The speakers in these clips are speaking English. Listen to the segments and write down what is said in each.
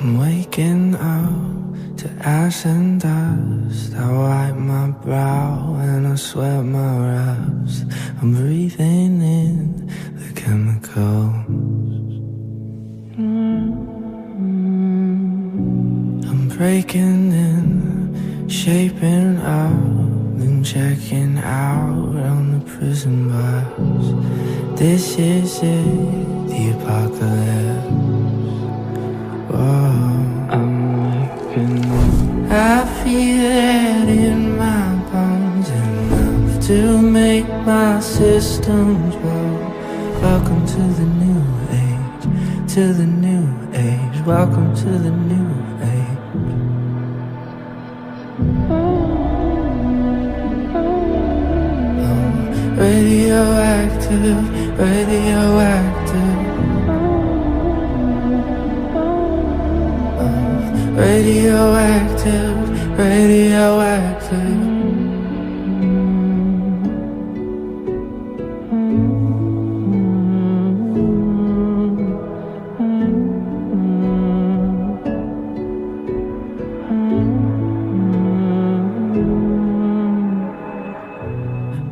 I'm waking up to ash and dust. I wipe my brow and I sweat my raps. I'm breathing in the chemicals. I'm breaking in, shaping up, then checking out on the prison bus. This is it, the apocalypse. Whoa. I feel it in my bones, enough to make my systems blow. Welcome to the new age, to the new age. Welcome to the new age. Radioactive, radioactive. Radioactive, radioactive.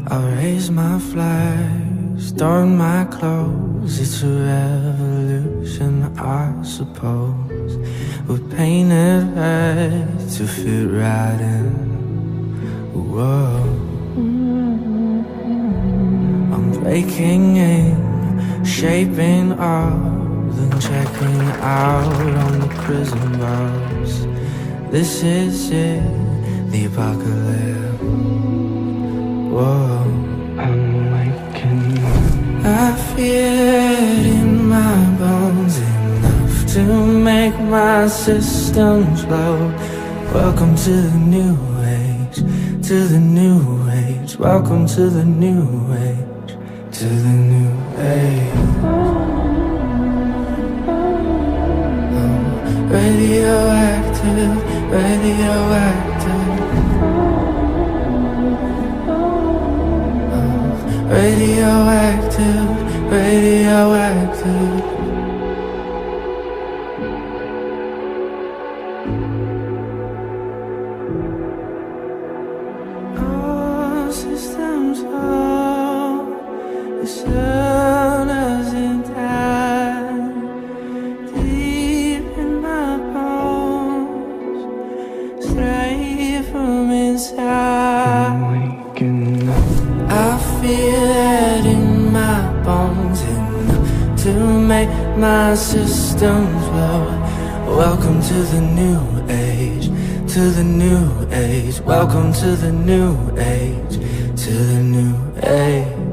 I'll raise my flag, start my clothes. It's a revolution, I suppose. We're painted red to fit right in. Whoa. I'm breaking in, shaping up, then checking out on the prison bars. This is it, the apocalypse. Whoa. I'm waking up. I feel it in my bones, enough to make my systems blow. Welcome to the new age, to the new age. Welcome to the new age, to the new age. Radioactive, radioactive. Radioactive, radioactive. All systems low, the sun hasn't died. Deep in my bones, straight from inside. I'm waking up. I feel it in my bones, enough to make my systems blow. Welcome to the new age, to the new age. Welcome to the new age, to the new age.